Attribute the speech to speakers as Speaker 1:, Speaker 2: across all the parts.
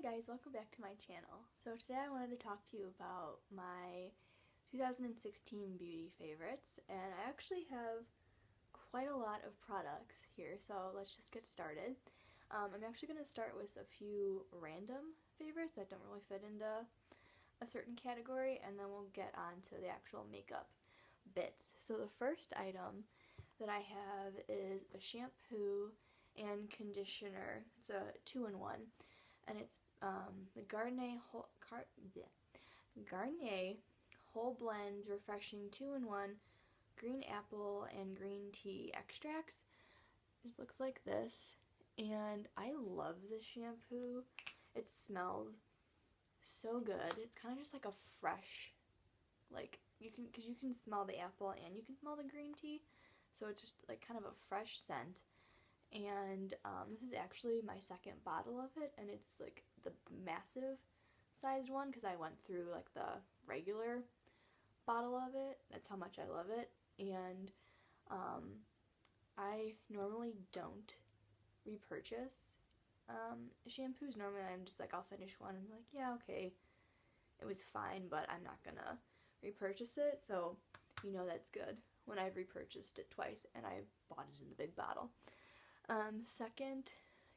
Speaker 1: Hi guys, welcome back to my channel. So today I wanted to talk to you about my 2016 beauty favorites, and I actually have quite a lot of products here, so let's just get started. I'm actually going to start with a few random favorites that don't really fit into a certain category, and then we'll get on to the actual makeup bits. So the first item that I have is a shampoo and conditioner. It's a 2-in-1. And it's the Garnier Whole Blends Refreshing 2-in-1 Green Apple and Green Tea Extracts. It just looks like this, and I love this shampoo. It smells so good. It's kind of just like a fresh, because you can smell the apple and you can smell the green tea, so it's just like kind of a fresh scent. And this is actually my second bottle of it, and it's like the massive sized one because I went through like the regular bottle of it. That's how much I love it. And I normally don't repurchase shampoos. Normally I'm just like, I'll finish one and be like, yeah, okay, it was fine, but I'm not gonna repurchase it. So you know that's good when I've repurchased it twice and I bought it in the big bottle. Second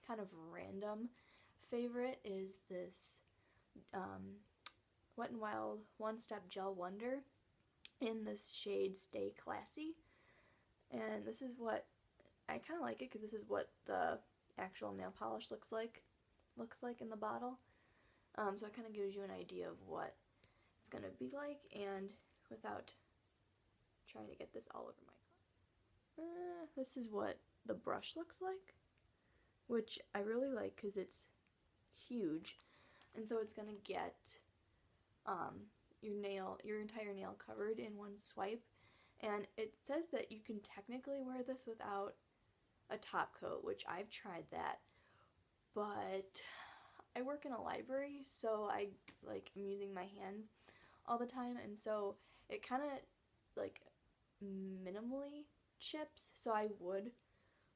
Speaker 1: kind of random favorite is this Wet n Wild One Step Gel Wonder in this shade Stay Classy. And this is what, I kind of like it because this is what the actual nail polish looks like in the bottle. So it kind of gives you an idea of what it's going to be like, and without trying to get this all over my car. This is what the brush looks like, which I really like because it's huge, and so it's gonna get your entire nail covered in one swipe. And it says that you can technically wear this without a top coat, which I've tried that, but I work in a library, so I am using my hands all the time, and so it kind of like minimally chips, so I would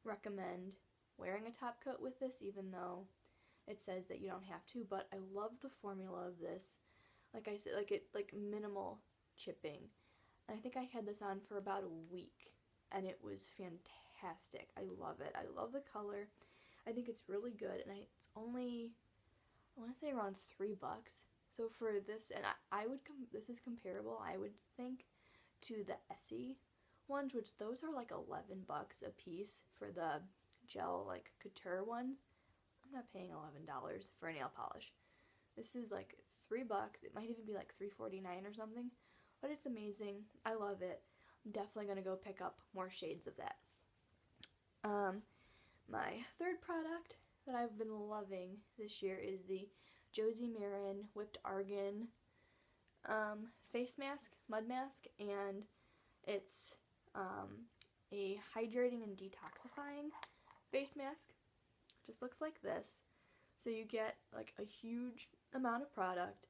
Speaker 1: recommend wearing a top coat with this, even though it says that you don't have to. But I love the formula of this. Like I said, like minimal chipping. And I think I had this on for about a week and it was fantastic. I love it. I love the color. I think it's really good, and it's only, I want to say, around $3. So for this, and I would this is comparable, I would think, to the Essie ones, which those are like $11 a piece for the gel, like couture ones. I'm not paying $11 for a nail polish. This is like $3. It might even be like $3.49 or something, but it's amazing. I love it. I'm definitely gonna go pick up more shades of that. My third product that I've been loving this year is the Josie Maran Whipped Argan face mask, mud mask, and it's a hydrating and detoxifying face mask. Just looks like this. So you get like a huge amount of product.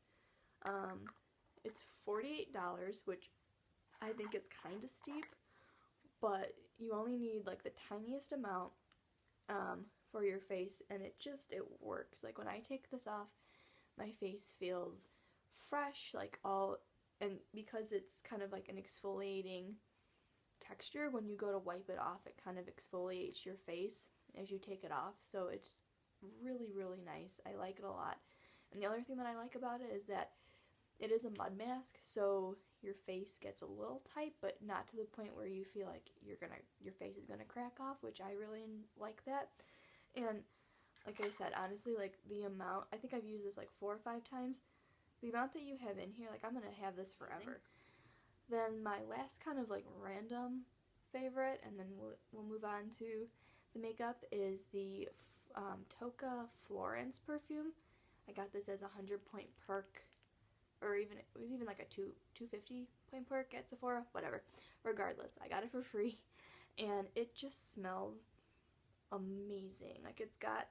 Speaker 1: It's $48, which I think is kind of steep, but you only need like the tiniest amount for your face, and it works. Like when I take this off, my face feels fresh, and because it's kind of like an exfoliating texture, when you go to wipe it off, it kind of exfoliates your face as you take it off, so it's really, really nice. I like it a lot. And the other thing that I like about it is that it is a mud mask, so your face gets a little tight, but not to the point where you feel like your face is gonna crack off, which I really like that. And like I said, honestly, like the amount, I think I've used this like 4 or 5 times. The amount that you have in here, like I'm gonna have this forever. Then my last kind of like random favorite, and then we'll move on to the makeup, is the Tocca Florence perfume. I got this as a 100-point perk, or it was even like a 250-point perk at Sephora, whatever. Regardless, I got it for free, and it just smells amazing. Like it's got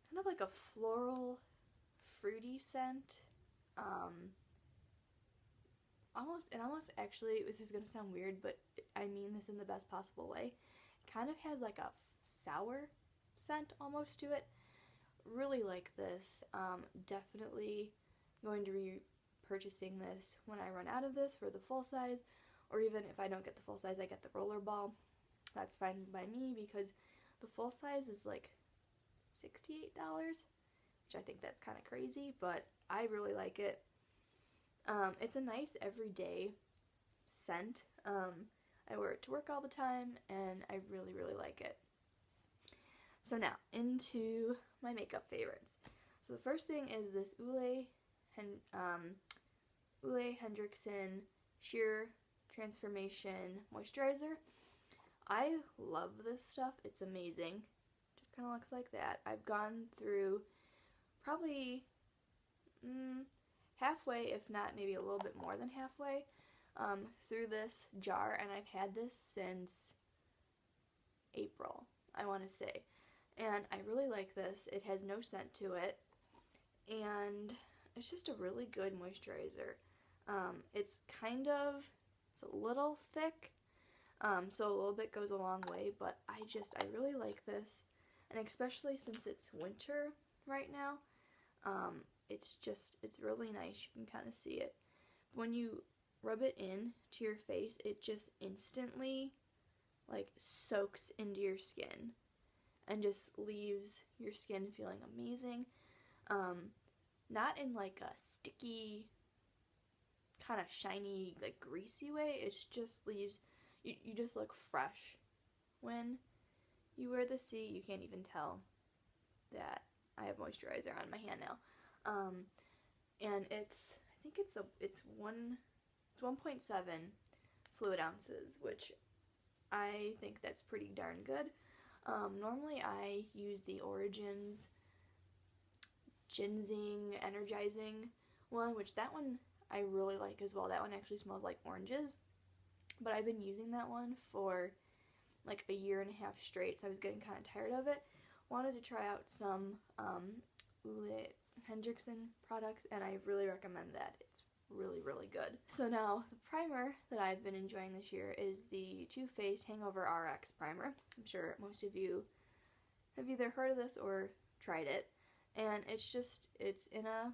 Speaker 1: kind of like a floral, fruity scent. Almost actually, this is gonna sound weird, but I mean this in the best possible way. It kind of has like a sour scent almost to it, Really like this. Definitely going to be purchasing this when I run out of this for the full size, or even if I don't get the full size, I get the roller ball. That's fine by me because the full size is like $68, which I think that's kind of crazy, but I really like it. It's a nice everyday scent. I wear it to work all the time, and I really, really like it. So now, into my makeup favorites. So the first thing is this Henriksen Sheer Transformation Moisturizer. I love this stuff. It's amazing. Just kind of looks like that. I've gone through probably halfway, if not maybe a little bit more than halfway, through this jar, and I've had this since April, I want to say. And I really like this. It has no scent to it, and it's just a really good moisturizer. It's a little thick, so a little bit goes a long way, but I really like this, and especially since it's winter right now, it's really nice. You can kind of see it. When you rub it in to your face, it just instantly like soaks into your skin and just leaves your skin feeling amazing. Not in like a sticky, kind of shiny, like greasy way. It just leaves, you just look fresh when you wear this. See, you can't even tell that I have moisturizer on my hand now. And I think it's 1.7 fluid ounces, which I think that's pretty darn good. Normally I use the Origins Ginseng Energizing one, which that one I really like as well. That one actually smells like oranges, but I've been using that one for like a year and a half straight, so I was getting kind of tired of it. Wanted to try out some Henriksen products, and I really recommend that. It's really, really good. So now, the primer that I've been enjoying this year is the Too Faced Hangover RX primer. I'm sure most of you have either heard of this or tried it, and it's in a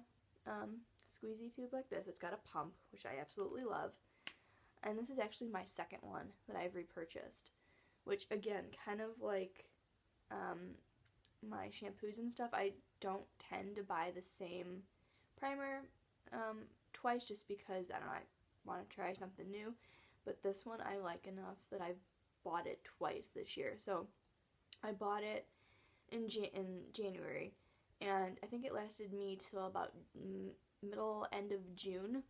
Speaker 1: squeezy tube like this. It's got a pump, which I absolutely love, and this is actually my second one that I've repurchased, which again, kind of like my shampoos and stuff, I don't tend to buy the same primer twice just because, I don't know, I want to try something new, but this one I like enough that I've bought it twice this year. So I bought it in January, and I think it lasted me till about end of June,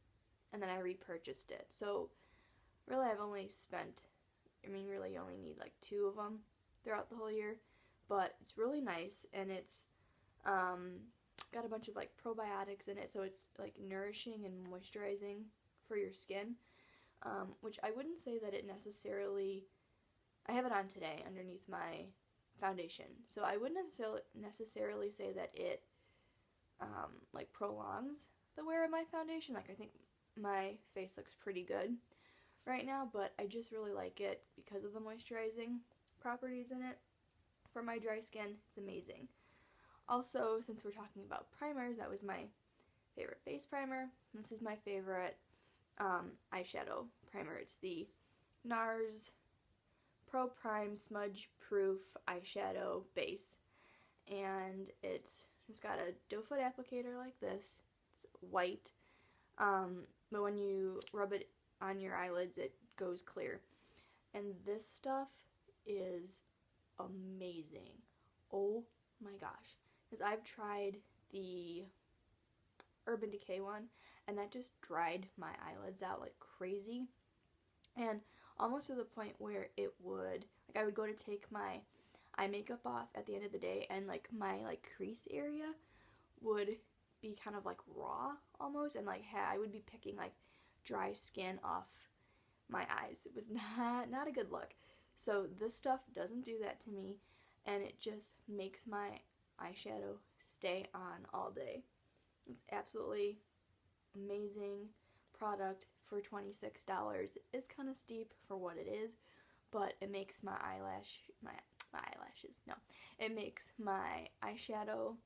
Speaker 1: and then I repurchased it. So really I've only spent, really you only need like 2 of them throughout the whole year, but it's really nice, and it's got a bunch of like probiotics in it, so it's like nourishing and moisturizing for your skin, which I wouldn't say that it necessarily, I have it on today underneath my foundation, so I wouldn't necessarily say that it like prolongs the wear of my foundation. Like, I think my face looks pretty good right now, but I just really like it because of the moisturizing properties in it. For my dry skin, it's amazing. Also, since we're talking about primers, that was my favorite face primer. This is my favorite eyeshadow primer. It's the Nars Pro Prime Smudge Proof Eyeshadow Base, and it's just got a doe foot applicator like this. It's white, but when you rub it on your eyelids, it goes clear. And this stuff is amazing. Oh my gosh. Because I've tried the Urban Decay one, and that just dried my eyelids out like crazy. And almost to the point where it would, like, I would go to take my eye makeup off at the end of the day, and like my like crease area would be kind of like raw almost, and like I would be picking like dry skin off my eyes. It was not a good look. So this stuff doesn't do that to me, and it just makes my eyeshadow stay on all day. It's absolutely amazing product for $26. It is kind of steep for what it is, but it makes my eyelashes, it makes my eyeshadow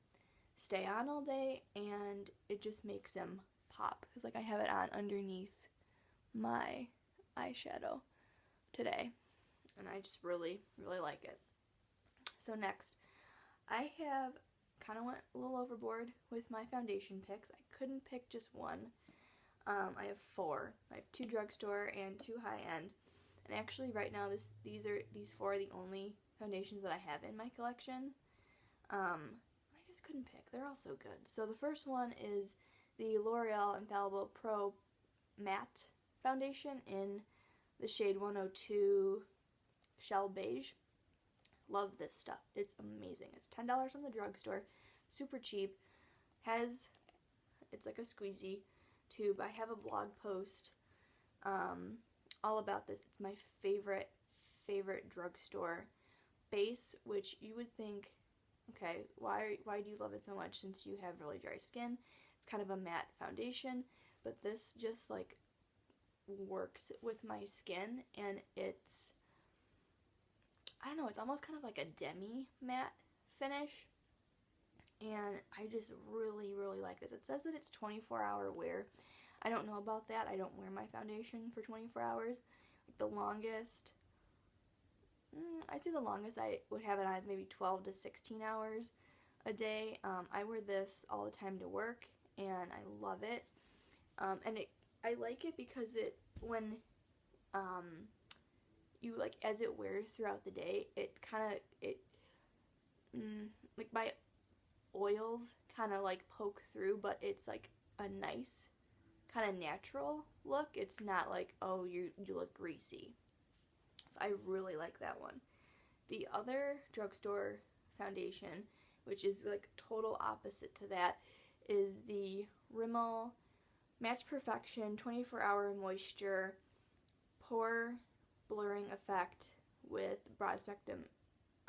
Speaker 1: stay on all day, and it just makes them pop. Because like I have it on underneath my eyeshadow today, and I just really, really like it. So next, I have kind of went a little overboard with my foundation picks. I couldn't pick just one. I have 4. I have 2 drugstore and 2 high-end. And actually right now these 4 are the only foundations that I have in my collection. I just couldn't pick. They're all so good. So the first one is the L'Oreal Infallible Pro Matte Foundation in the shade 102 Shell Beige. Love this stuff. It's amazing. It's $10 from the drugstore. Super cheap. It's like a squeezy tube. I have a blog post all about this. It's my favorite drugstore base, which you would think, okay, why do you love it so much since you have really dry skin? It's kind of a matte foundation, but this just like works with my skin, and it's, I don't know, it's almost kind of like a demi matte finish, and I just really, really like this. It says that it's 24-hour wear. I don't know about that. I don't wear my foundation for 24 hours. Like the longest, I'd say the longest I would have it on is maybe 12 to 16 hours a day. I wear this all the time to work, and I love it. And I like it because when you like, as it wears throughout the day, like my oils kind of like poke through, but it's like a nice kind of natural look. It's not like, oh, you look greasy. So I really like that one. The other drugstore foundation, which is like total opposite to that, is the Rimmel Match Perfection 24-Hour Moisture Pore Blurring Effect with Broad Spectrum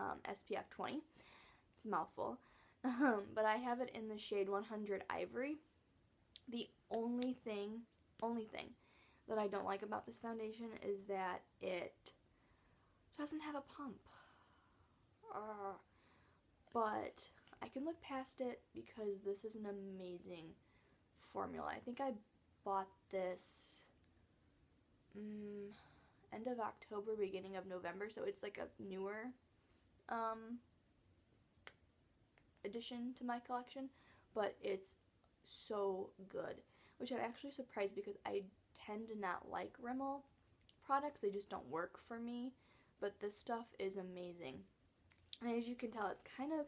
Speaker 1: SPF 20. It's a mouthful. But I have it in the shade 100 Ivory. The only thing that I don't like about this foundation is that it doesn't have a pump. But I can look past it because this is an amazing formula. I think I bought this end of October, beginning of November, so it's like a newer addition to my collection, but it's so good, which I'm actually surprised because I tend to not like Rimmel products. They just don't work for me, but this stuff is amazing. And as you can tell, it's kind of,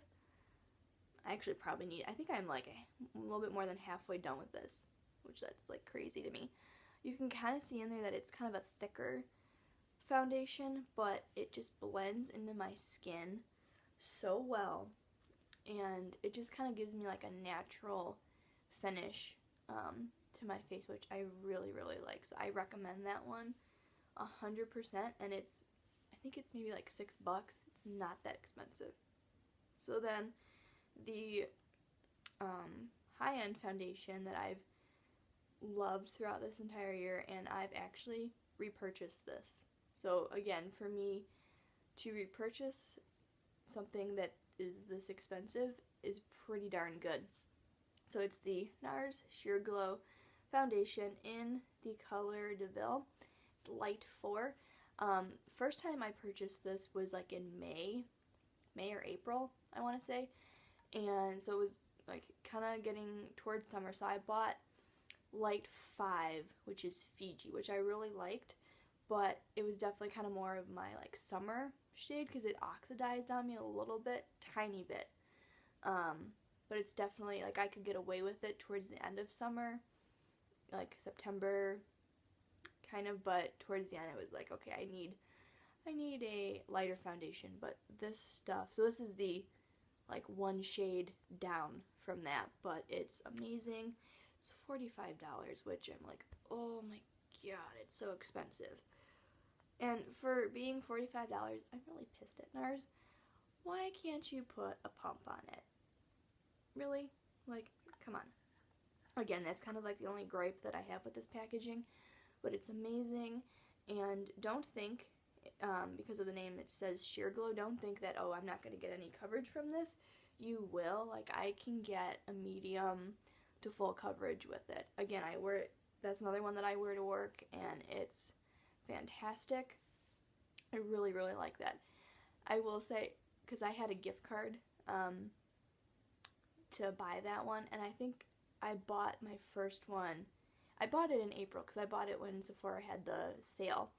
Speaker 1: I actually probably need, I think I'm like a little bit more than halfway done with this, which that's like crazy to me. You can kind of see in there that it's kind of a thicker foundation, but it just blends into my skin so well, and it just kind of gives me like a natural finish to my face, which I really, really like. So I recommend that one 100%, and I think it's maybe like $6. It's not that expensive. So then the high-end foundation that I've loved throughout this entire year, and I've actually repurchased this. So again, for me to repurchase something that is this expensive is pretty darn good. So it's the Nars Sheer Glow foundation in the color Deauville. It's light 4. First time I purchased this was like in May or April, I want to say, and so it was like kind of getting towards summer, so I bought light 5, which is Fiji, which I really liked, but it was definitely kind of more of my like summer shade because it oxidized on me a little bit, tiny bit, but it's definitely like I could get away with it towards the end of summer, like September kind of, but towards the end it was like, okay, I need a lighter foundation. But this stuff, so this is the like one shade down from that, but it's amazing. It's $45, which I'm like, oh my god, it's so expensive. And for being $45, I'm really pissed at Nars. Why can't you put a pump on it? Really? Like, come on. Again, that's kind of like the only gripe that I have with this packaging, but it's amazing. And don't think, because of the name it says Sheer Glow, don't think that, oh, I'm not going to get any coverage from this, you will. Like, I can get a medium to full coverage with it. Again, I wear it, that's another one that I wear to work, and it's fantastic. I really, really like that. I will say, because I had a gift card to buy that one, and I think I bought my first one. I bought it in April because I bought it when Sephora had the sale.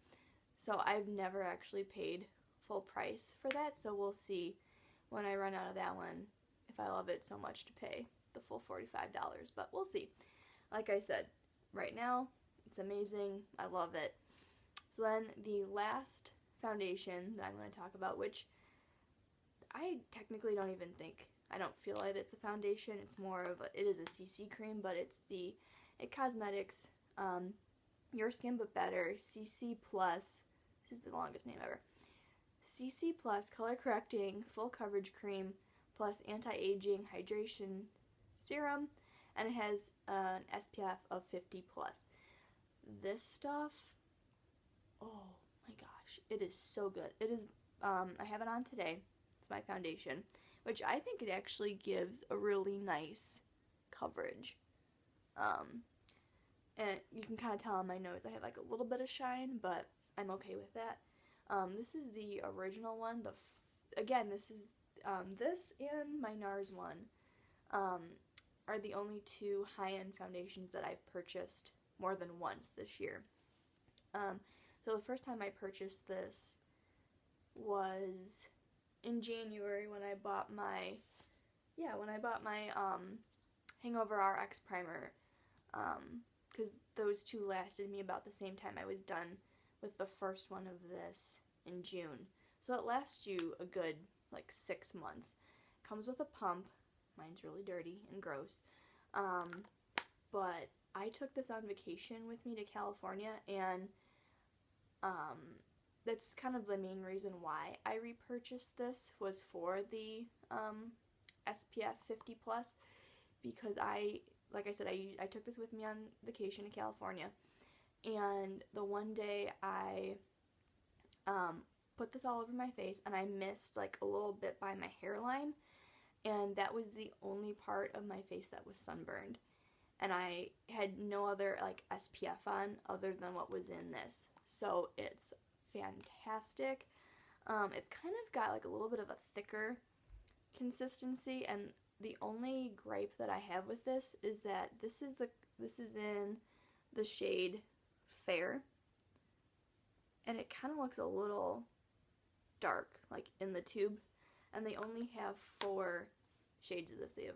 Speaker 1: So I've never actually paid full price for that, so we'll see when I run out of that one if I love it so much to pay the full $45, but we'll see. Like I said, right now, it's amazing. I love it. So then the last foundation that I'm going to talk about, which I technically don't even think, I don't feel it, it's a foundation. It's more of a, it is a CC cream, but it's the It Cosmetics Your Skin But Better CC Plus. This is the longest name ever. CC Plus Color Correcting Full Coverage Cream plus Anti-Aging Hydration Serum, and it has an SPF of 50 plus. This stuff, oh my gosh, it is so good. It is, I have it on today. It's my foundation, which I think it actually gives a really nice coverage. And you can kind of tell on my nose I have like a little bit of shine, but I'm okay with that. This is the original one. Again, this is this and my Nars one are the only two high-end foundations that I've purchased more than once this year. So the first time I purchased this was in January when I bought my Hangover RX primer, because those two lasted me about the same time. I was done with the first one of this in June. So it lasts you a good like 6 months. Comes with a pump. Mine's really dirty and gross. But I took this on vacation with me to California, and that's kind of the main reason why I repurchased this, was for the SPF 50 plus, because like I said, I took this with me on vacation in California, and the one day I put this all over my face, and I missed like a little bit by my hairline, and that was the only part of my face that was sunburned, and I had no other like SPF on other than what was in this. So it's fantastic. It's kind of got like a little bit of a thicker consistency, and the only gripe that I have with this is that this is in the shade Fair, and it kind of looks a little dark like in the tube, and they only have 4 shades of this. They have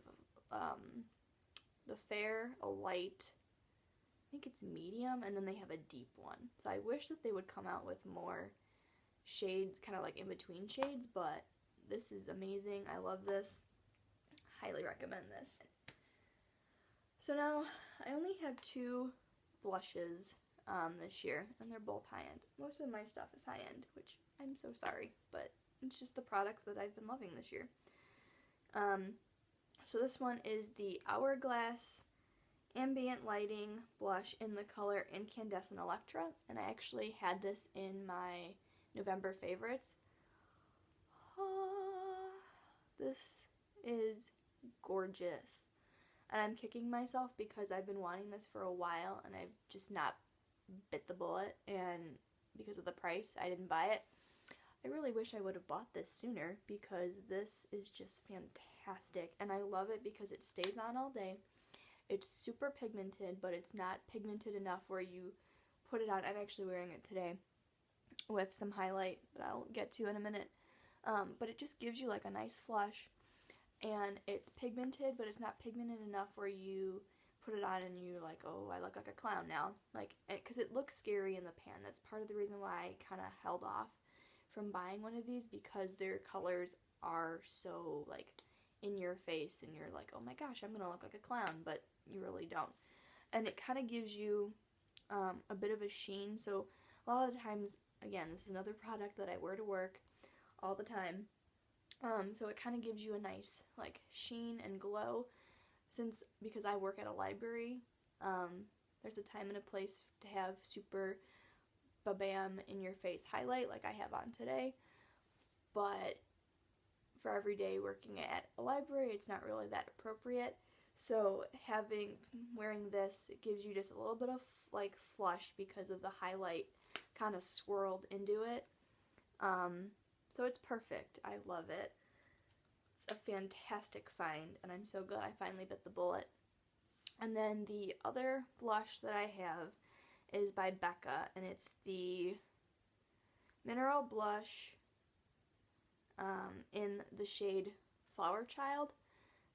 Speaker 1: the Fair, a light, I think it's medium, and then they have a deep one. So I wish that they would come out with more shades, kind of like in between shades, but this is amazing. I love this. Highly recommend this. So now I only have 2 blushes this year, and they're both high-end. Most of my stuff is high-end, which I'm so sorry, but it's just the products that I've been loving this year. So this one is the Hourglass Ambient Lighting Blush in the color Incandescent Electra, and I actually had this in my November favorites. This is gorgeous, and I'm kicking myself because I've been wanting this for a while, and I've just not bit the bullet, and because of the price, I didn't buy it. I really wish I would have bought this sooner, because this is just fantastic, and I love it because it stays on all day. It's super pigmented, but it's not pigmented enough where you put it on. I'm actually wearing it today with some highlight that I'll get to in a minute, but it just gives you like a nice flush, and it's pigmented, but it's not pigmented enough where you put it on and you're like, oh, I look like a clown now, like, because it looks scary in the pan. That's part of the reason why I kind of held off from buying one of these, because their colors are so like in your face, and you're like, oh my gosh, I'm gonna look like a clown, but you really don't. And it kind of gives you a bit of a sheen. So a lot of the times, again, this is another product that I wear to work all the time, so it kind of gives you a nice like sheen and glow, because I work at a library. There's a time and a place to have super ba-bam in your face highlight like I have on today, but for every day working at a library, it's not really that appropriate. So wearing this, it gives you just a little bit of like flush because of the highlight kind of swirled into it. So it's perfect. I love it. It's a fantastic find, and I'm so glad I finally bit the bullet. And then the other blush that I have is by Becca, and it's the Mineral Blush in the shade Flowerchild.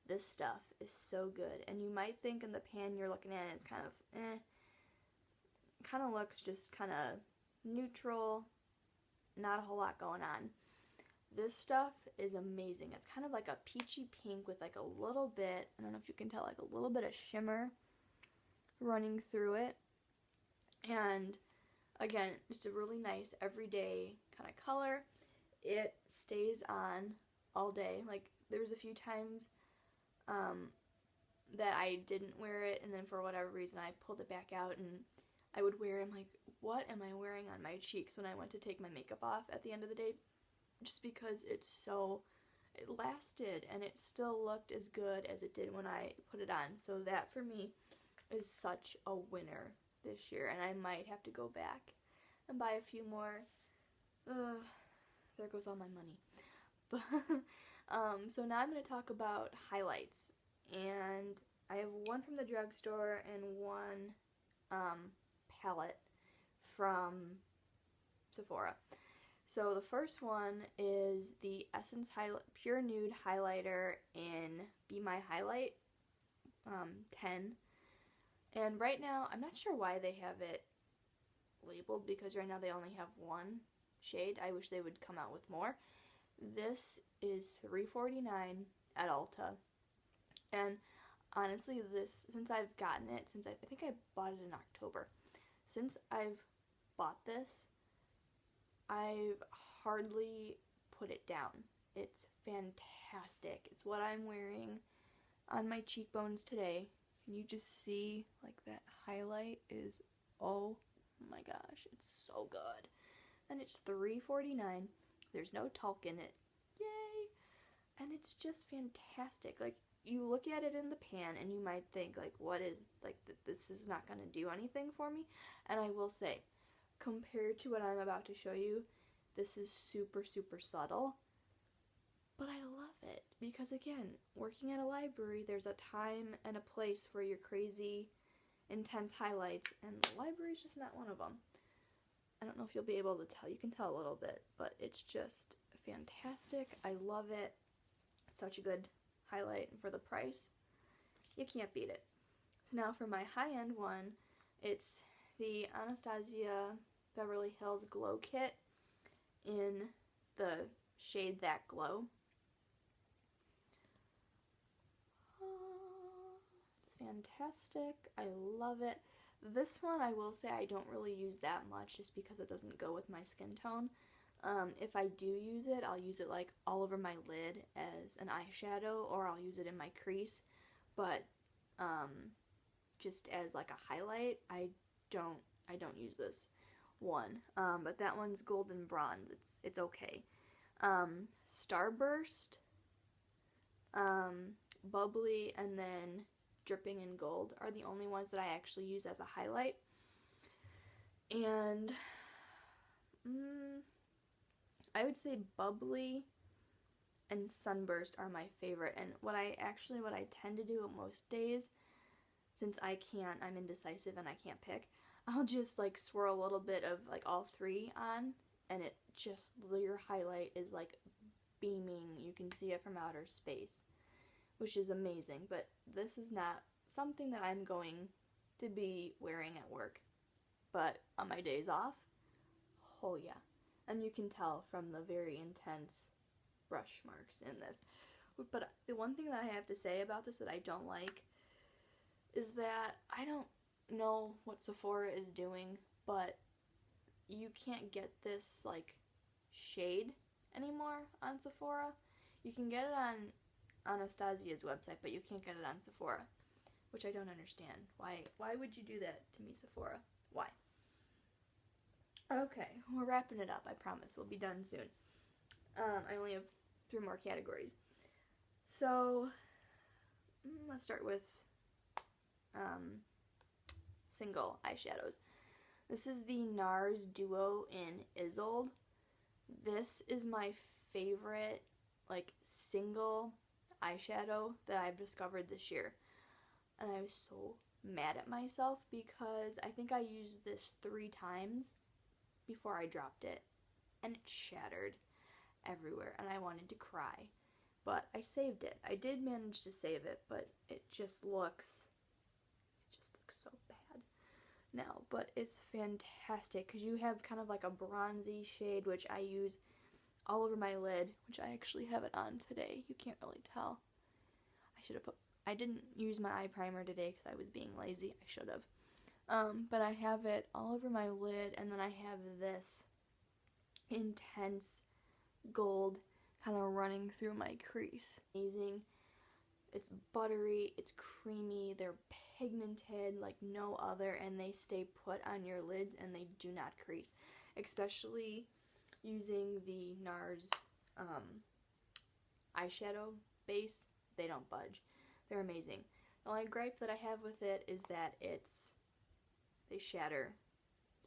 Speaker 1: This stuff is so good, and you might think in the pan you're looking at it, it's kind of kind of looks just kind of neutral, not a whole lot going on. This stuff is amazing. It's kind of like a peachy pink with like a little bit, I don't know if you can tell, like a little bit of shimmer running through it. And again, just a really nice everyday kind of color. It stays on all day. Like there was a few times that I didn't wear it, and then for whatever reason I pulled it back out and I would wear it. I'm like, what am I wearing on my cheeks when I went to take my makeup off at the end of the day? Just because it lasted and it still looked as good as it did when I put it on. So that for me is such a winner this year, and I might have to go back and buy a few more. There goes all my money. But so now I'm going to talk about highlights, and I have one from the drugstore and one palette from Sephora. So the first one is the Essence Pure Nude Highlighter in Be My Highlight 10. And right now, I'm not sure why they have it labeled, because right now they only have one shade. I wish they would come out with more. This is $3.49 at Ulta. And honestly, since I've gotten it, I think I bought it in October. Since I've bought this, I've hardly put it down. It's fantastic. It's what I'm wearing on my cheekbones today. Can you just see, like, that highlight is, oh my gosh, it's so good. And it's $3.49. There's no talc in it. Yay! And it's just fantastic. Like, you look at it in the pan and you might think, like, what is, like, this is not going to do anything for me. And I will say, compared to what I'm about to show you, this is super, super subtle. But I love it because, again, working at a library, there's a time and a place for your crazy, intense highlights, and the library is just not one of them. I don't know if you'll be able to tell. You can tell a little bit, but it's just fantastic. I love it. It's such a good highlight, and for the price, you can't beat it. So now for my high-end one, it's the Anastasia Beverly Hills Glow Kit in the shade That Glow. It's fantastic. I love it. This one, I will say, I don't really use that much just because it doesn't go with my skin tone. If I do use it, I'll use it like all over my lid as an eyeshadow, or I'll use it in my crease. But just as like a highlight, I don't use this one. But that one's golden bronze. It's okay. Starburst, Bubbly, and then Dripping in Gold are the only ones that I actually use as a highlight. And I would say Bubbly and Sunburst are my favorite. And what I tend to do most days, since I'm indecisive and I can't pick, I'll just like swirl a little bit of like all three on, and it just, your highlight is like beaming. You can see it from outer space, which is amazing. But this is not something that I'm going to be wearing at work. But on my days off, oh yeah. And you can tell from the very intense brush marks in this. But the one thing that I have to say about this that I don't like is that I don't know what Sephora is doing, but you can't get this like shade anymore on Sephora. You can get it on Anastasia's website, but you can't get it on Sephora, which I don't understand. Why would you do that to me, Sephora? Why? Okay, we're wrapping it up. I promise we'll be done soon. I only have through more categories. So let's start with single eyeshadows. This is the Nars Duo in Isolde. This is my favorite like single eyeshadow that I've discovered this year. And I was so mad at myself because I think I used this 3 times before I dropped it. And it shattered everywhere and I wanted to cry. But I saved it. I did manage to save it, but it just looks so bad now. But it's fantastic because you have kind of like a bronzy shade, which I use all over my lid, which I actually have it on today. You can't really tell. I didn't use my eye primer today because I was being lazy. I should have. But I have it all over my lid, and then I have this intense gold kind of running through my crease. Amazing. It's buttery, it's creamy, they're pigmented like no other, and they stay put on your lids and they do not crease. Especially using the Nars eyeshadow base, they don't budge. They're amazing. The only gripe that I have with it is that they shatter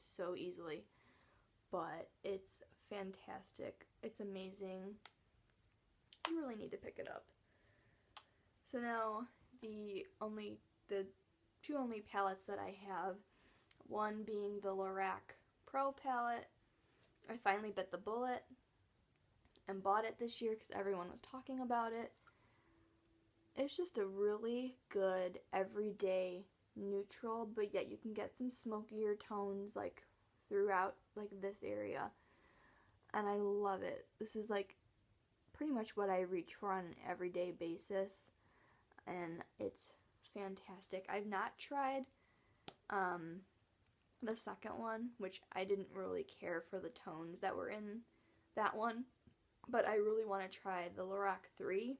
Speaker 1: so easily, but it's fantastic. It's amazing. You really need to pick it up. So now the two only palettes that I have, one being the Lorac Pro palette. I finally bit the bullet and bought it this year because everyone was talking about it. It's just a really good everyday neutral, but yet you can get some smokier tones like throughout like this area, and I love it. This is like pretty much what I reach for on an everyday basis, and it's fantastic. I've not tried the second one, which I didn't really care for the tones that were in that one, but I really want to try the Lorac 3,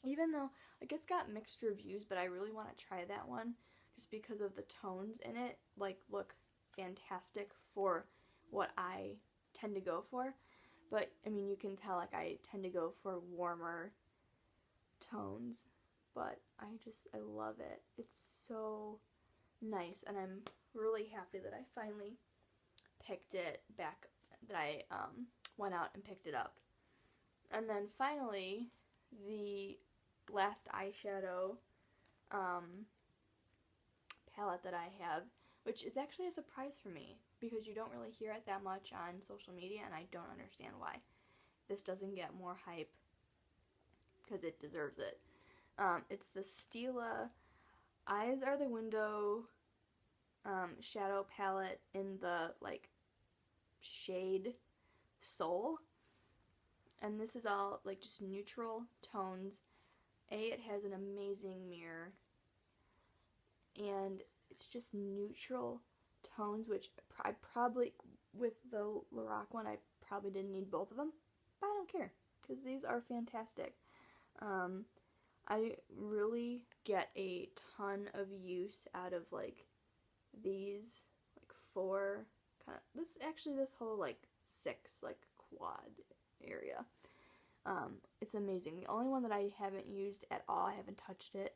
Speaker 1: even though like it's got mixed reviews, but I really want to try that one just because of the tones in it like look fantastic for what I tend to go for. But I mean, you can tell like I tend to go for warmer tones, but I love it. It's so nice, and I'm really happy that I finally picked it back, that I went out and picked it up. And then finally, the last eyeshadow palette that I have, which is actually a surprise for me because you don't really hear it that much on social media, and I don't understand why this doesn't get more hype because it deserves it. It's the Stila Eyes Are the Window shadow palette in the like shade Soul, and this is all like just neutral tones. It has an amazing mirror, and it's just neutral tones, which I probably, with the Lorac one, I probably didn't need both of them, but I don't care because these are fantastic. I really get a ton of use out of like these like 4 kind of, this whole like 6 like quad area. It's amazing. The only one that I haven't used at all, I haven't touched it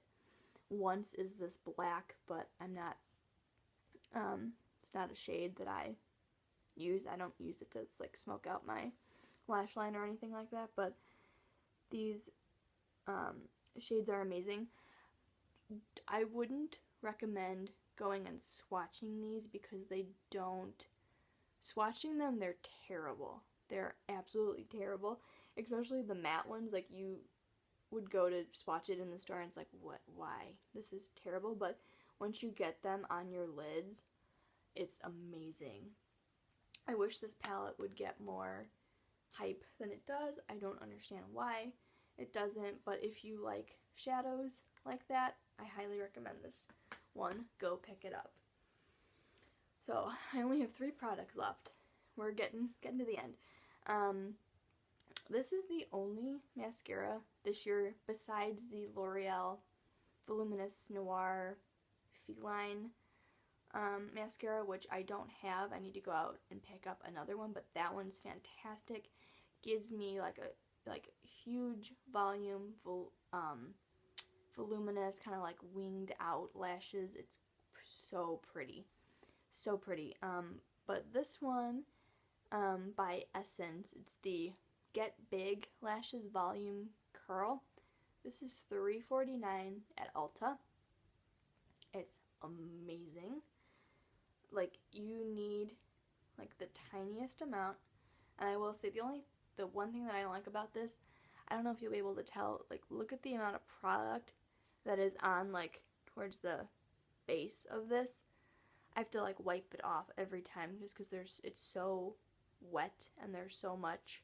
Speaker 1: once, is this black, but I'm not, it's not a shade that I use. I don't use it to like smoke out my lash line or anything like that, but these shades are amazing. I wouldn't recommend going and swatching these because swatching them, they're terrible. They're absolutely terrible, especially the matte ones. Like, you would go to swatch it in the store and it's like, why? This is terrible. But once you get them on your lids, it's amazing. I wish this palette would get more hype than it does. I don't understand why it doesn't, but if you like shadows like that, I highly recommend this one. Go pick it up. So I only have 3 products left. We're getting to the end. This is the only mascara this year besides the L'Oreal Voluminous Noir Feline mascara, which I don't have. I need to go out and pick up another one, but that one's fantastic. Gives me like like huge volume, voluminous, kind of like winged out lashes. It's so pretty. So pretty. But this one, by Essence, it's the Get Big Lashes Volume Curl. This is $3.49 at Ulta. It's amazing. Like, you need like the tiniest amount. And I will say the one thing that I don't like about this, I don't know if you'll be able to tell, like, look at the amount of product that is on, like, towards the base of this. I have to like wipe it off every time just because it's so wet and there's so much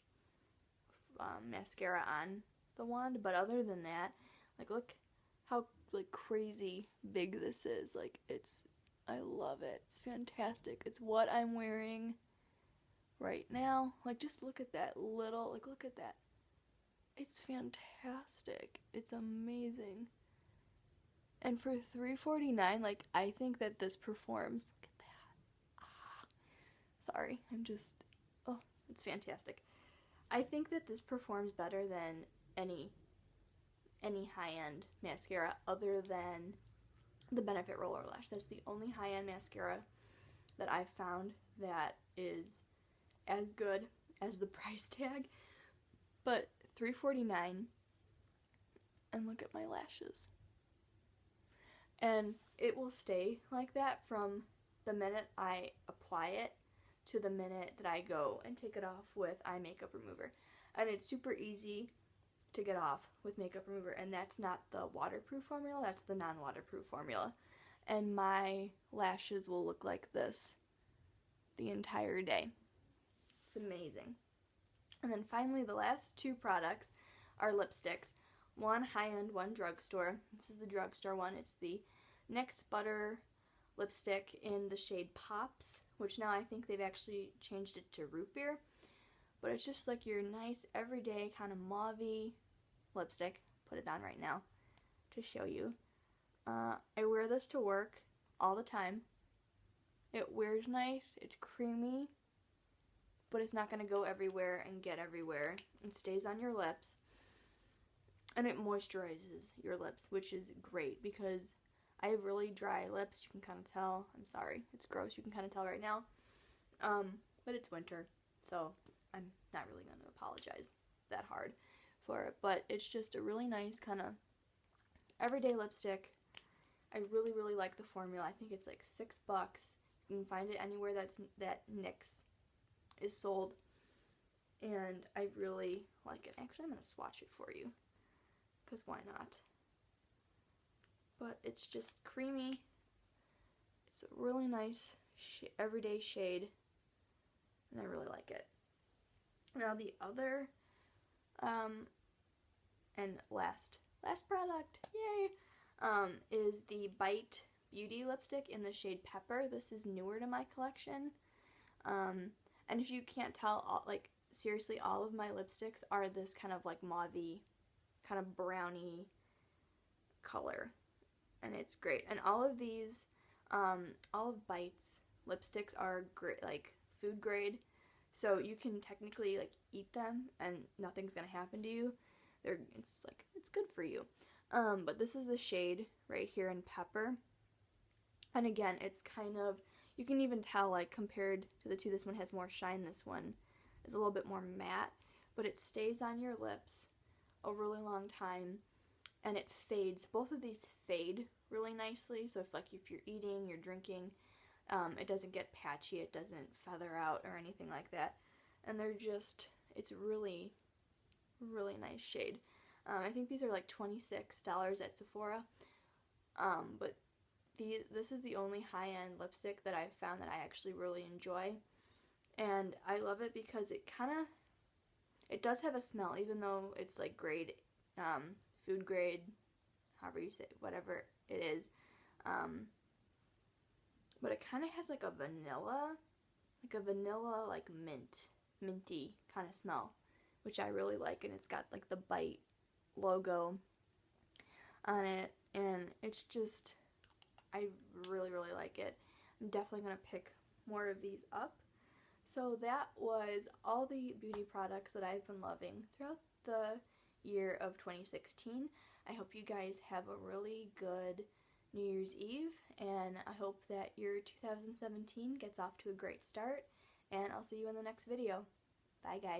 Speaker 1: mascara on the wand. But other than that, like, look how like crazy big this is. Like, I love it. It's fantastic. It's what I'm wearing right now. Like, just look at that little, like, look at that. It's fantastic. It's amazing. And for $3.49, like, I think that this performs. Look at that. Sorry, it's fantastic. I think that this performs better than any high-end mascara other than the Benefit Roller Lash. That's the only high-end mascara that I've found that is as good as the price tag. But $3.49, and look at my lashes. And it will stay like that from the minute I apply it to the minute that I go and take it off with eye makeup remover. And it's super easy to get off with makeup remover, and that's not the waterproof formula, that's the non-waterproof formula. And my lashes will look like this the entire day. It's amazing. And then finally, the last two products are lipsticks. One high-end, one drugstore. This is the drugstore one. It's the NYX Butter lipstick in the shade Pops, which now I think they've actually changed it to Root Beer. But it's just like your nice, everyday, kind of mauve-y lipstick. Put it on right now to show you. I wear this to work all the time. It wears nice. It's creamy, but it's not going to go everywhere and get everywhere. It stays on your lips. And it moisturizes your lips, which is great because I have really dry lips. You can kind of tell. I'm sorry. It's gross. You can kind of tell right now. But it's winter, so I'm not really going to apologize that hard for it. But it's just a really nice kind of everyday lipstick. I really, really like the formula. I think it's like $6. You can find it anywhere that NYX is sold. And I really like it. Actually, I'm going to swatch it for you, because why not? But it's just creamy. It's a really nice everyday shade, and I really like it. Now the other and last product, yay, is the Bite Beauty lipstick in the shade Pepper. This is newer to my collection, and if you can't tell, like, seriously, all of my lipsticks are this kind of like mauve-y, kind of browny color, and it's great. And all of these, all of Bite's lipsticks are great, like food grade, so you can technically like eat them and nothing's gonna happen to you. It's good for you. But this is the shade right here in Pepper, and again, it's kind of, you can even tell, like, compared to the two, this one has more shine. This one is a little bit more matte, but it stays on your lips a really long time, and it fades. Both of these fade really nicely, so if you're eating, you're drinking, it doesn't get patchy, it doesn't feather out or anything like that, and it's really, really nice shade. I think these are like $26 at Sephora, but this is the only high-end lipstick that I've found that I actually really enjoy, and I love it because it does have a smell, even though it's like grade, food grade, however you say, whatever it is, but it kind of has like a vanilla, like minty kind of smell, which I really like, and it's got like the Bite logo on it, and it's just, I really, really like it. I'm definitely going to pick more of these up. So that was all the beauty products that I've been loving throughout the year of 2016. I hope you guys have a really good New Year's Eve, and I hope that your 2017 gets off to a great start, and I'll see you in the next video. Bye guys.